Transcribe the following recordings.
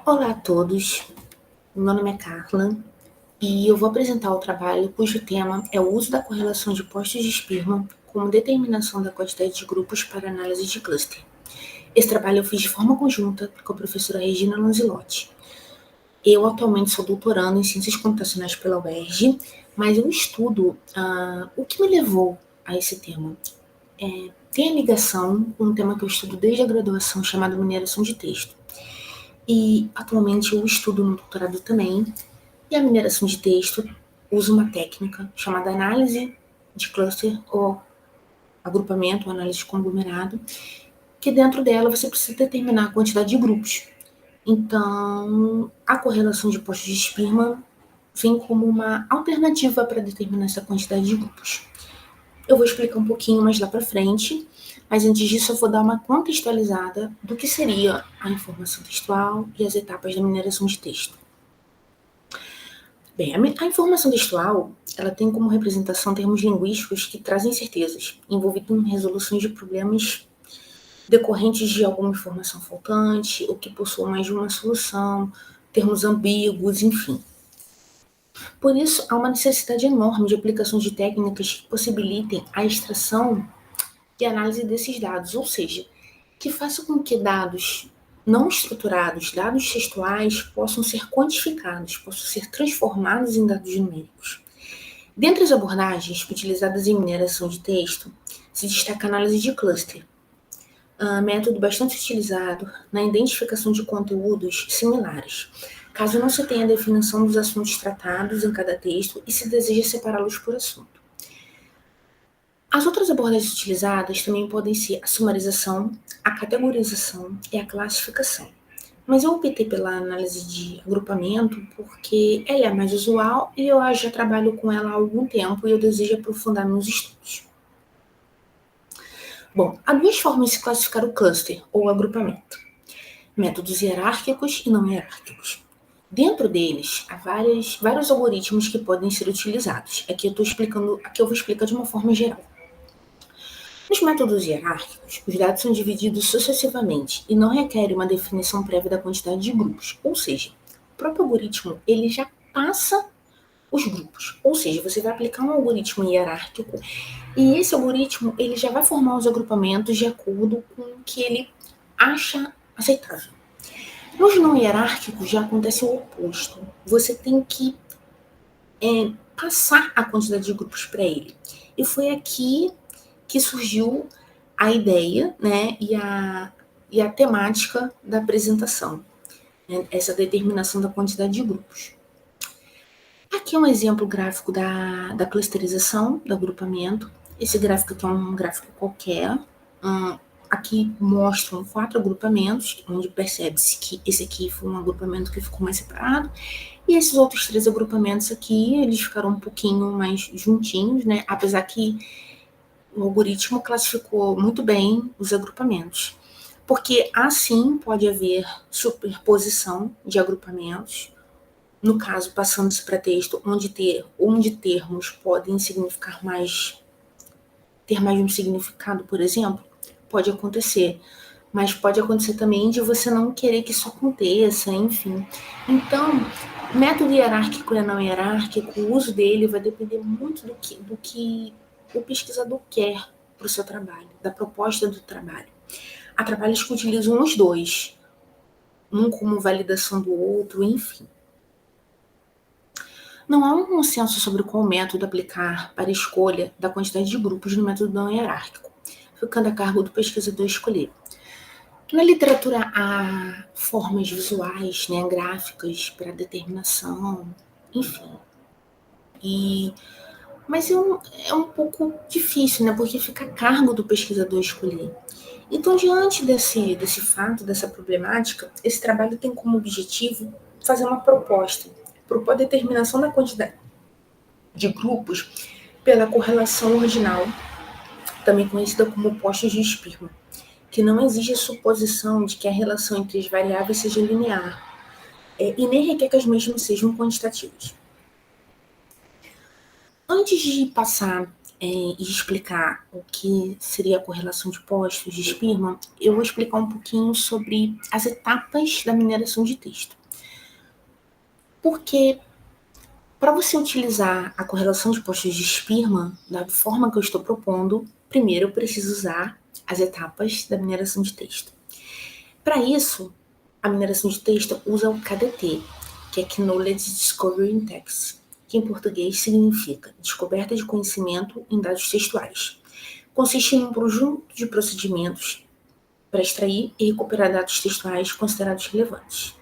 Olá a todos, meu nome é Carla e eu vou apresentar o trabalho cujo tema é o uso da correlação de postos de Spearman como determinação da quantidade de grupos para análise de cluster. Esse trabalho eu fiz de forma conjunta com a professora Regina Lanzilotti. Eu atualmente sou doutoranda em Ciências Computacionais pela UERJ, mas eu estudo o que me levou a esse tema. Tem a ligação com um tema que eu estudo desde a graduação chamado mineração de texto. E atualmente eu estudo no doutorado também. E a mineração de texto usa uma técnica chamada análise de cluster ou agrupamento, ou análise de conglomerado, que dentro dela você precisa determinar a quantidade de grupos. Então, a correlação de postos de Spearman vem como uma alternativa para determinar essa quantidade de grupos. Eu vou explicar um pouquinho mais lá para frente, mas antes disso eu vou dar uma contextualizada do que seria a informação textual e as etapas da mineração de texto. Bem, a informação textual, ela tem como representação termos linguísticos que trazem certezas, envolvidos em resoluções de problemas decorrentes de alguma informação faltante, ou que possuam mais de uma solução, termos ambíguos, enfim. Por isso, há uma necessidade enorme de aplicações de técnicas que possibilitem a extração e análise desses dados, ou seja, que façam com que dados não estruturados, dados textuais, possam ser quantificados, possam ser transformados em dados numéricos. Dentre as abordagens utilizadas em mineração de texto, se destaca a análise de cluster, método bastante utilizado na identificação de conteúdos similares, caso não se tenha a definição dos assuntos tratados em cada texto e se deseja separá-los por assunto. As outras abordagens utilizadas também podem ser a sumarização, a categorização e a classificação. Mas eu optei pela análise de agrupamento porque ela é a mais usual e eu já trabalho com ela há algum tempo e eu desejo aprofundar meus estudos. Bom, há duas formas de se classificar o cluster ou agrupamento: métodos hierárquicos e não hierárquicos. Dentro deles, há vários algoritmos que podem ser utilizados. Aqui eu vou explicar de uma forma geral. Nos métodos hierárquicos, os dados são divididos sucessivamente e não requerem uma definição prévia da quantidade de grupos, ou seja, o próprio algoritmo ele já passa os grupos, ou seja, você vai aplicar um algoritmo hierárquico e esse algoritmo ele já vai formar os agrupamentos de acordo com o que ele acha aceitável. Nos não hierárquicos já acontece o oposto, você tem que passar a quantidade de grupos para ele, e foi aqui que surgiu a ideia, né, e a temática da apresentação, né, essa determinação da quantidade de grupos. Aqui é um exemplo gráfico da clusterização, do agrupamento. Esse gráfico aqui é um gráfico qualquer. Aqui mostram 4 agrupamentos, onde percebe-se que esse aqui foi um agrupamento que ficou mais separado, e esses outros 3 agrupamentos aqui, eles ficaram um pouquinho mais juntinhos, né, apesar que o algoritmo classificou muito bem os agrupamentos, porque assim pode haver superposição de agrupamentos, no caso, passando-se para texto, onde termos podem significar ter mais de um significado, por exemplo, pode acontecer, mas pode acontecer também de você não querer que isso aconteça, enfim. Então, método hierárquico e não hierárquico, o uso dele vai depender muito do que o pesquisador quer para o seu trabalho, da proposta do trabalho. Há trabalhos que utilizam os dois, um como validação do outro, enfim. Não há um consenso sobre qual método aplicar para a escolha da quantidade de grupos no método não hierárquico, ficando a cargo do pesquisador escolher. Na literatura há formas visuais, né, gráficas para determinação, enfim. Mas é um pouco difícil, né, porque fica a cargo do pesquisador escolher. Então, diante desse fato, dessa problemática, esse trabalho tem como objetivo fazer uma proposta, propor a determinação da quantidade de grupos pela correlação ordinal, também conhecida como postos de Spearman, que não exige a suposição de que a relação entre as variáveis seja linear, e nem requer que as mesmas sejam quantitativas. Antes de passar e explicar o que seria a correlação de postos de Spearman, eu vou explicar um pouquinho sobre as etapas da mineração de texto. Porque para você utilizar a correlação de postos de Spearman da forma que eu estou propondo, primeiro eu preciso usar as etapas da mineração de texto. Para isso, a mineração de texto usa o KDT, que é Knowledge Discovery in Text, que em português significa descoberta de conhecimento em dados textuais. Consiste em um conjunto de procedimentos para extrair e recuperar dados textuais considerados relevantes.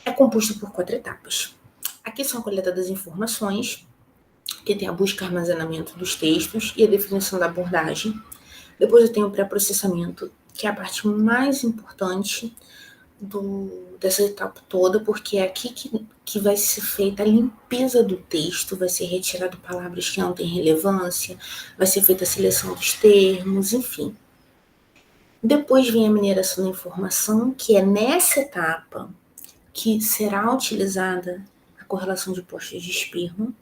É composto por 4 etapas. Aqui são a coleta das informações, que tem a busca e armazenamento dos textos e a definição da abordagem. Depois eu tenho o pré-processamento, que é a parte mais importante dessa etapa toda, porque é aqui que vai ser feita a limpeza do texto, vai ser retirado palavras que não têm relevância, vai ser feita a seleção dos termos, enfim. Depois vem a mineração da informação, que é nessa etapa que será utilizada a correlação de postos de Spearman.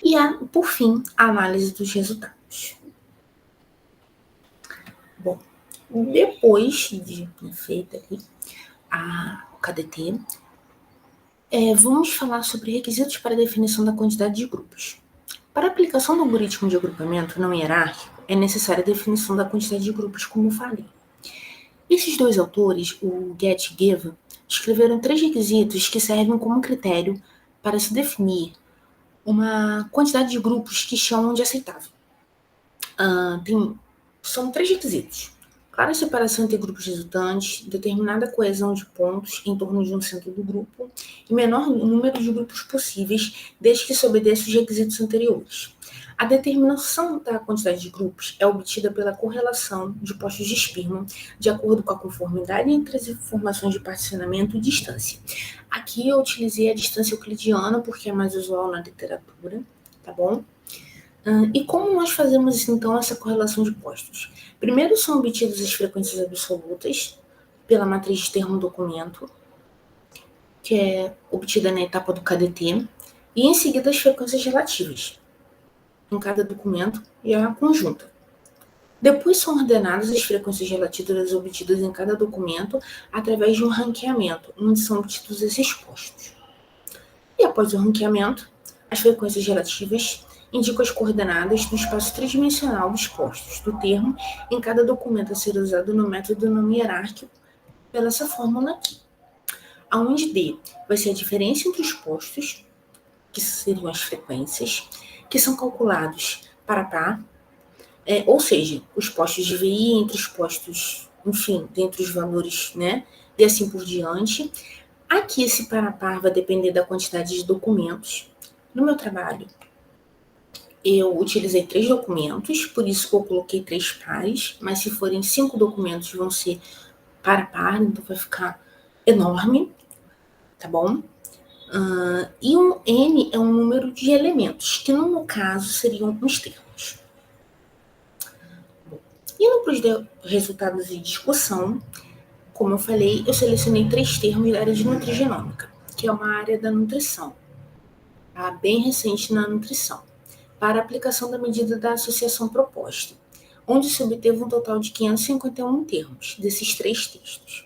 E, por fim, a análise dos resultados. Bom, depois de feita aqui o KDT, vamos falar sobre requisitos para a definição da quantidade de grupos. Para a aplicação do algoritmo de agrupamento não hierárquico, é necessária a definição da quantidade de grupos, como eu falei. Esses 2 autores, o Get e Give, escreveram 3 requisitos que servem como critério para se definir uma quantidade de grupos que chamam de aceitável. São 3 requisitos. Clara separação entre grupos resultantes, determinada coesão de pontos em torno de um centro do grupo e menor número de grupos possíveis, desde que se obedeça os requisitos anteriores. A determinação da quantidade de grupos é obtida pela correlação de postos de Spearman, de acordo com a conformidade entre as informações de particionamento e distância. Aqui eu utilizei a distância euclidiana, porque é mais usual na literatura, tá bom? E como nós fazemos, então, essa correlação de postos? Primeiro são obtidas as frequências absolutas pela matriz de termo-documento, que é obtida na etapa do KDT, e em seguida as frequências relativas, em cada documento e a conjunta. Depois são ordenadas as frequências relativas obtidas em cada documento através de um ranqueamento, onde são obtidos esses postos. E após o ranqueamento, as frequências relativas indicam as coordenadas do espaço tridimensional dos postos do termo em cada documento a ser usado no método não hierárquico pela essa fórmula aqui, onde D vai ser a diferença entre os postos, que seriam as frequências, que são calculados par a par, ou seja, os postos de VI entre os postos, enfim, dentre os valores, né, e assim por diante. Aqui esse par a par vai depender da quantidade de documentos. No meu trabalho, eu utilizei 3 documentos, por isso que eu coloquei 3 pares, mas se forem 5 documentos vão ser par a par, então vai ficar enorme, tá bom? E um N é um número de elementos, que no meu caso seriam os termos. Indo para os resultados de discussão, como eu falei, eu selecionei 3 termos da área de nutrigenômica, que é uma área da nutrição, tá? Bem recente na nutrição, para a aplicação da medida da associação proposta, onde se obteve um total de 551 termos desses 3 textos.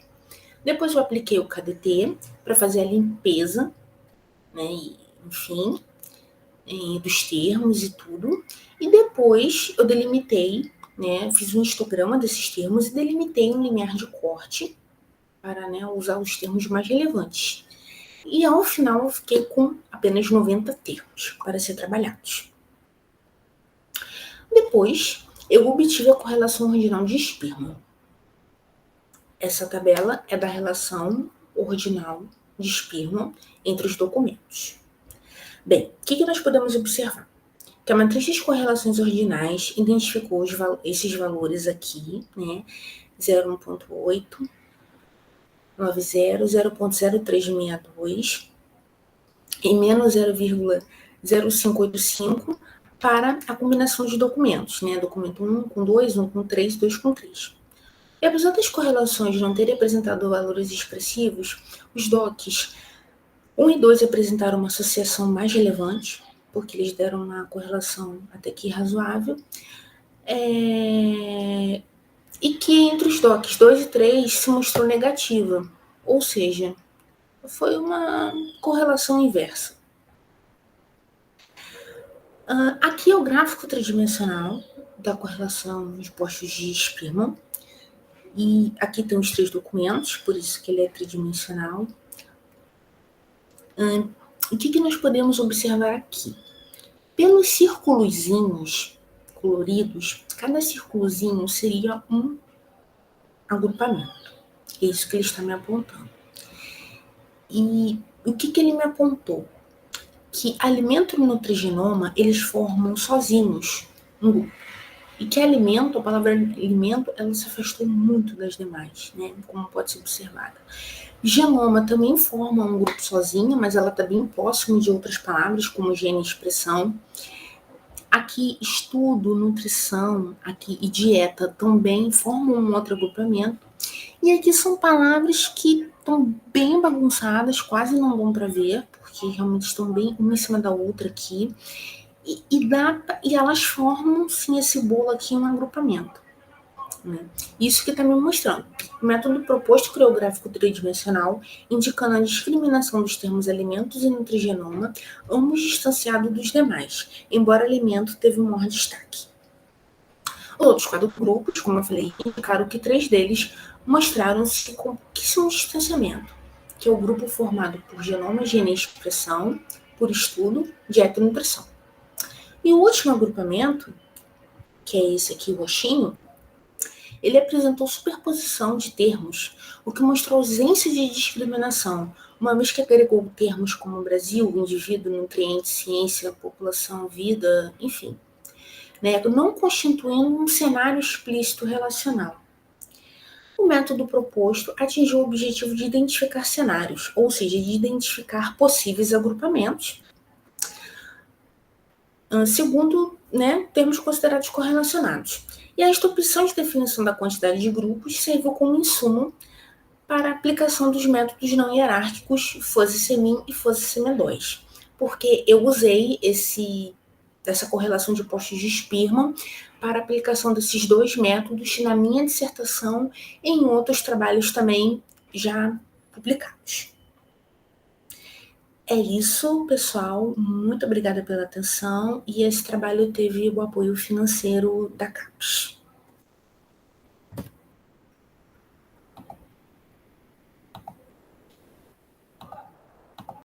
Depois eu apliquei o KDT para fazer a limpeza, né, enfim, dos termos e tudo, e depois eu delimitei, né, fiz um histograma desses termos e delimitei um limiar de corte para, né, usar os termos mais relevantes. E ao final eu fiquei com apenas 90 termos para ser trabalhados. Depois eu obtive a correlação ordinal de Spearman. Essa tabela é da relação ordinal de Spearman entre os documentos. Bem, o que nós podemos observar? Que a matriz de correlações ordinais identificou esses valores aqui, né? 0,1.8, 90, 0,0362 e menos 0,0585 para a combinação de documentos, né? Documento 1 com 2, 1 com 3, 2 com 3. E apesar das correlações não terem apresentado valores expressivos, os DOCs 1 e 2 apresentaram uma associação mais relevante, porque eles deram uma correlação até que razoável, e que entre os DOCs 2 e 3 se mostrou negativa, ou seja, foi uma correlação inversa. Aqui é o gráfico tridimensional da correlação de postos de Spearman. E aqui tem os 3 documentos, por isso que ele é tridimensional. O que nós podemos observar aqui? Pelos círculozinhos coloridos, cada círculozinho seria um agrupamento. É isso que ele está me apontando. E o que ele me apontou? Que alimento e nutrigenoma, eles formam sozinhos um grupo. E que alimento, a palavra alimento, ela se afastou muito das demais, né? Como pode ser observado. Genoma também forma um grupo sozinha, mas ela está bem próximo de outras palavras, como gene e expressão. Aqui, estudo, nutrição, aqui e dieta também formam um outro agrupamento. E aqui são palavras que estão bem bagunçadas, quase não dão para ver, porque realmente estão bem uma em cima da outra aqui. E elas formam, sim, esse bolo aqui um agrupamento. Né? Isso que está me mostrando. O método proposto coreográfico tridimensional, indicando a discriminação dos termos alimentos e nutrigenoma, ambos distanciados dos demais, embora alimento teve um maior destaque. Os outros 4 grupos, como eu falei, indicaram que 3 deles mostraram-se com pouquíssimo distanciamento, que é o grupo formado por genoma, gene e expressão, por estudo, dieta e nutrição. E o último agrupamento, que é esse aqui, o roxinho, ele apresentou superposição de termos, o que mostrou ausência de discriminação, uma vez que agregou termos como Brasil, indivíduo, nutriente, ciência, população, vida, enfim, né, não constituindo um cenário explícito relacional. O método proposto atingiu o objetivo de identificar cenários, ou seja, de identificar possíveis agrupamentos, segundo, né, termos considerados correlacionados. E esta opção de definição da quantidade de grupos serviu como insumo para a aplicação dos métodos não hierárquicos FuzzySemin e FuzzySemin2, porque eu usei essa correlação de postos de Spearman para a aplicação desses 2 métodos na minha dissertação e em outros trabalhos também já publicados. É isso, pessoal. Muito obrigada pela atenção e esse trabalho teve o apoio financeiro da CAPES.